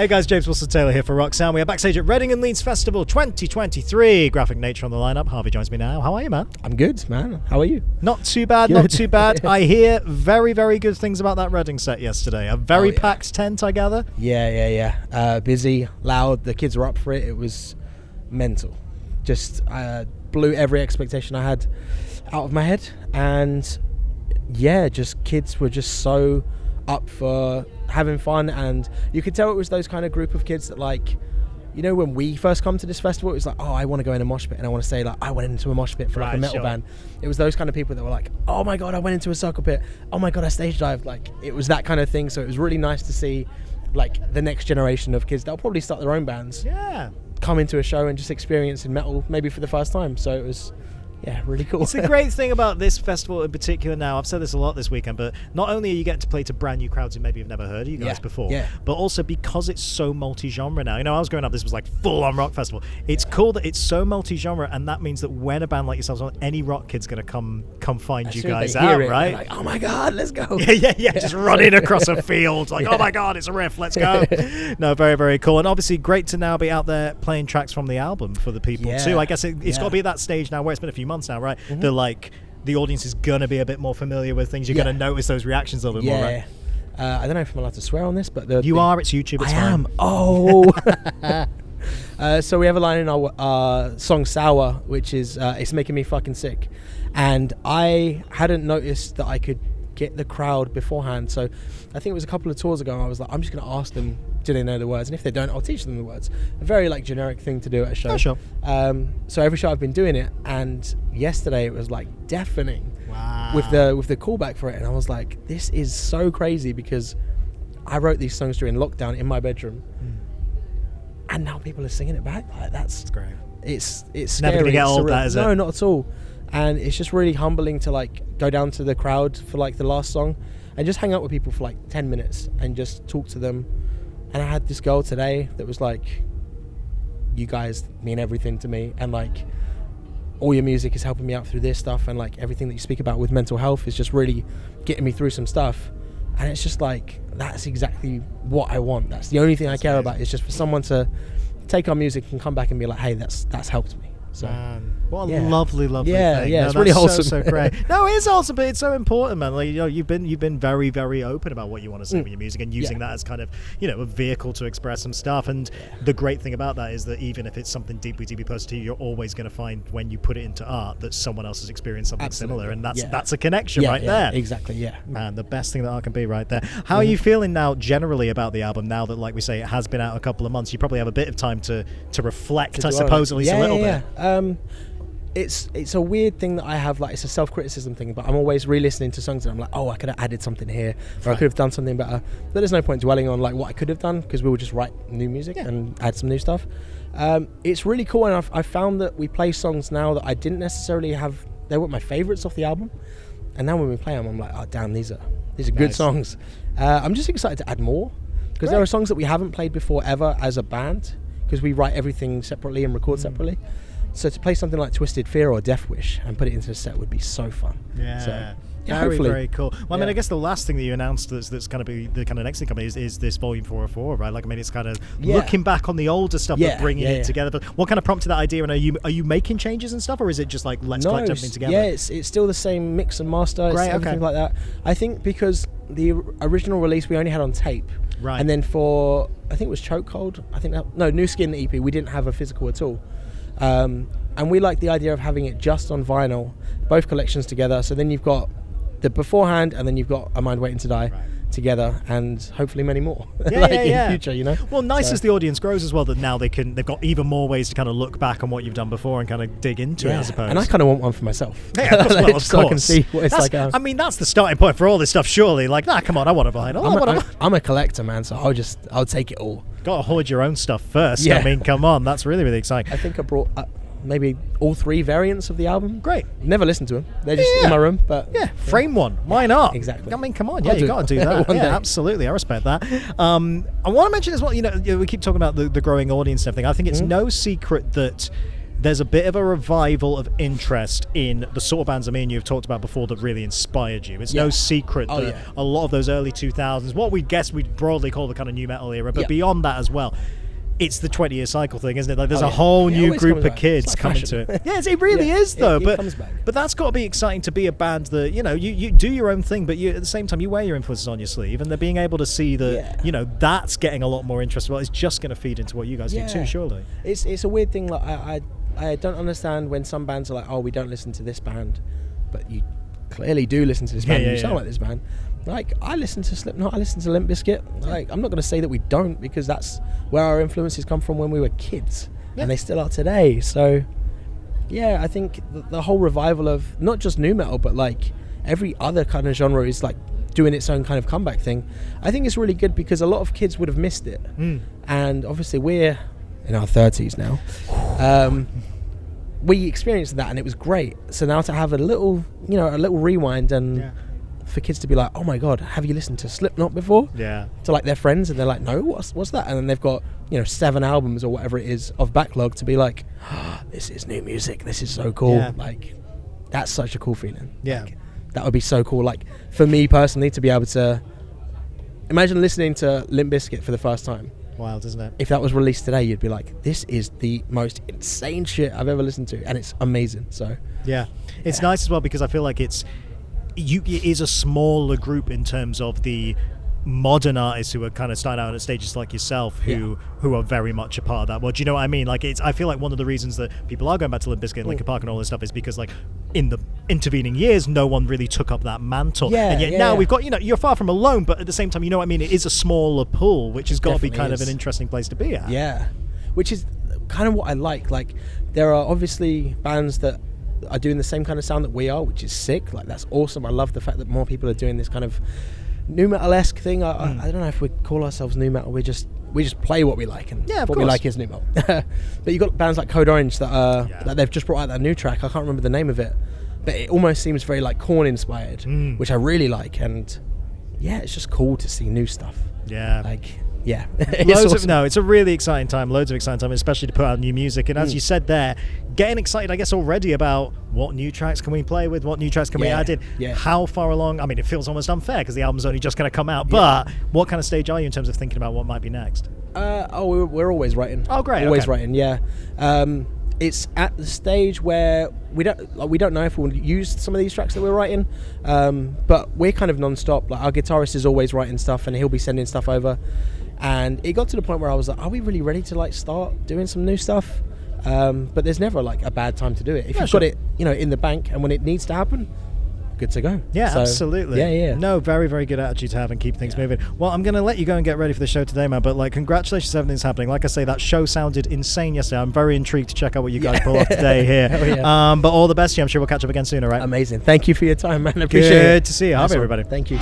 Hey guys, James Wilson-Taylor here for Rock Sound. We are backstage at Reading Leeds Festival 2023. Graphic Nature on the lineup. Harvey joins me now. How are you, man? I'm good, man. How are you? Not too bad, Good. not too bad. I hear very, very good things about that Reading set yesterday. A very packed tent, I gather. Yeah. Busy, loud. The kids were up for it. It was mental. Just blew every expectation I had out of my head. And yeah, just kids were just so up for having fun, and you could tell it was those kind of group of kids that, like, you know, when we first come to this festival, it was like, oh, I want to go in a mosh pit, and I want to say, like, I went into a mosh pit for like a metal band. It was those kind of people that were like, oh my god, I went into a circle pit, oh my god, I stage dived. Like, it was that kind of thing. So it was really nice to see, like, the next generation of kids that'll probably start their own bands, come into a show and just experiencing metal maybe for the first time. So it was really cool. It's a great thing about this festival in particular now. I've said this a lot this weekend, but not only are you getting to play to brand new crowds who maybe have never heard of you guys before, but also because it's so multi-genre now. You know, I was growing up, this was like full-on rock festival. It's cool that it's so multi-genre, and that means that when a band like yourselves, any rock kid's going to come find you guys out, right? Like, oh my god, let's go. Yeah. Just running across a field, like, oh my god, it's a riff, let's go. No, very, very cool. And obviously great to now be out there playing tracks from the album for the people too. I guess it's got to be at that stage now where it's been a few months now, right? Mm-hmm. They're like, the audience is gonna be a bit more familiar with things. You're gonna notice those reactions a little bit more, right? I don't know if I'm allowed to swear on this, but it's YouTube. It's fine. I am. So we have a line in our song "Sour," which is "It's making me fucking sick," and I hadn't noticed that I could get the crowd beforehand. So I think it was a couple of tours ago, I was like, I'm just going to ask them, do they know the words? And if they don't, I'll teach them the words. A very, like, generic thing to do at a show. Oh, sure. So every show I've been doing it, and yesterday it was like deafening. Wow. With the callback for it, and I was like, this is so crazy, because I wrote these songs during lockdown in my bedroom, and now people are singing it back. Like, that's great. It's never scary. gonna get old, that, is it? No, not at all. And it's just really humbling to, like, go down to the crowd for, like, the last song and just hang out with people for like 10 minutes and just talk to them. And I had this girl today that was like, you guys mean everything to me, and, like, all your music is helping me out through this stuff, and, like, everything that you speak about with mental health is just really getting me through some stuff. And it's just like, that's exactly what I want. That's the only thing I care about, is just for someone to take our music and come back and be like, hey, that's helped me. So what a lovely thing. It's really wholesome. So great. No, it is awesome, but it's so important, man. Like, you know, you've been very, very open about what you want to say with your music, and using that as kind of, you know, a vehicle to express some stuff. And the great thing about that is that even if it's something deeply, deeply personal to you, you're always going to find, when you put it into art, that someone else has experienced something similar, and that's a connection there. Exactly. Man, the best thing that art can be right there. How are you feeling now generally about the album, now that, like we say, it has been out a couple of months? You probably have a bit of time to reflect, I suppose, at least a little bit. It's a weird thing that I have, like, it's a self-criticism thing, but I'm always re-listening to songs and I'm like, oh, I could have added something here, or I could have done something better. But there's no point dwelling on, like, what I could have done, because we will just write new music and add some new stuff. It's really cool, and I've found that we play songs now that I didn't necessarily have, they weren't my favourites off the album, and now when we play them, I'm like, oh damn, these are good songs. I'm just excited to add more, because there are songs that we haven't played before ever as a band, because we write everything separately and record separately. So to play something like Twisted Fear or Death Wish and put it into a set would be so fun. Very, very cool. Well, I mean, I guess the last thing that you announced that's going to be the kind of next thing coming is this Volume 404, right? Like, I mean, it's kind of looking back on the older stuff, but bringing it together. But what kind of prompted that idea? And are you making changes and stuff, or is it just like, let's collect everything together? Yeah, it's still the same mix and master, everything like that. I think because the original release we only had on tape. Right. And then for, I think it was Chokehold, New Skin EP, we didn't have a physical at all. And we like the idea of having it just on vinyl, both collections together. So then you've got the beforehand, and then you've got A Mind Waiting to Die together, and hopefully many more in the future, you know. Well, nice as the audience grows as well, that now they've got even more ways to kind of look back on what you've done before and kind of dig into it, I suppose. And I kind of want one for myself. Yeah, of course, so I can see what it's like. I mean, that's the starting point for all this stuff, surely. Like, come on, I want a vinyl. I'm a collector, man, so I'll take it all. Got to hoard your own stuff first. I mean, come on, that's really, really exciting. I think I brought maybe all 3 variants of the album. Great. Never listened to them. They're just in my room. But frame one. Why not? Exactly. I mean, come on. Yeah, you got to do that. Absolutely. I respect that. I want to mention as well, you know, we keep talking about the growing audience and everything. I think it's no secret that there's a bit of a revival of interest in the sort of bands I mean you've talked about before that really inspired you. It's no secret that a lot of those early 2000s, what we guess we'd broadly call the kind of new metal era, but beyond that as well, it's the 20-year cycle thing, isn't it? Like there's a whole new group of kids coming to it. Yes, it really is though. But that's got to be exciting to be a band that, you know, you do your own thing, but you at the same time you wear your influences on your sleeve, and they're being able to see that, you know, that's getting a lot more interest. Well, it's just going to feed into what you guys do too, surely. It's a weird thing. Like I don't understand when some bands are like, oh, we don't listen to this band, but you clearly do listen to this band. You sound like this band. Like, I listen to Slipknot, I listen to Limp Bizkit. Like, I'm not going to say that we don't, because that's where our influences come from when we were kids, and they still are today. So, yeah, I think the whole revival of not just nu metal, but like every other kind of genre is like doing its own kind of comeback thing. I think it's really good because a lot of kids would have missed it, and obviously we're in our 30s now. We experienced that, and it was great. So now to have a little rewind and for kids to be like, oh my god, have you listened to Slipknot before? To like their friends, and they're like, no, what's that? And then they've got 7 albums or whatever it is of backlog to be like, oh, this is new music, this is so cool. Like, that's such a cool feeling. Like, that would be so cool. Like, for me personally, to be able to imagine listening to Limp Bizkit for the first time. Wild, isn't it? If that was released today, you'd be like, this is the most insane shit I've ever listened to, and it's amazing. So it's nice as well, because I feel like it is a smaller group in terms of the modern artists who are kind of starting out at stages like yourself, who are very much a part of that. Well, do you know what I mean? Like, I feel like one of the reasons that people are going back to Limp Bizkit and Linkin Park and all this stuff is because, like, in the intervening years, no one really took up that mantle. And yet now we've got, you're far from alone, but at the same time, you know what I mean? It is a smaller pool, which has got to be kind of an interesting place to be at. Yeah, which is kind of what I like. Like, there are obviously bands that are doing the same kind of sound that we are, which is sick. Like, that's awesome. I love the fact that more people are doing this kind of nu metal-esque thing. I don't know if we call ourselves nu metal. We just play what we like, and what we like is nu metal. But you got bands like Code Orange that they've just brought out that new track. I can't remember the name of it, but it almost seems very like Korn inspired, which I really like. And it's just cool to see new stuff. It's a really exciting time, loads of exciting time, especially to put out new music. And as you said there, getting excited, I guess, already about what new tracks can we play with, what new tracks can we add in, how far along. I mean, it feels almost unfair because the album's only just going to come out, but what kind of stage are you in terms of thinking about what might be next? We're always writing. Oh, great. Always writing, it's at the stage where we don't know if we'll use some of these tracks that we're writing, but we're kind of non-stop. Like, our guitarist is always writing stuff, and he'll be sending stuff over. And it got to the point where I was like, are we really ready to like start doing some new stuff? But there's never like a bad time to do it. If you've got it, in the bank, and when it needs to happen, good to go. Absolutely. No, very, very good attitude to have and keep things moving. Well, I'm going to let you go and get ready for the show today, man. But like, congratulations, everything's happening. Like I say, that show sounded insane yesterday. I'm very intrigued to check out what you guys pull off today here. But all the best to you. I'm sure we'll catch up again soon, all right? Amazing. Thank you for your time, man. I appreciate it. Good to see you. Harvey, everybody. Thank you.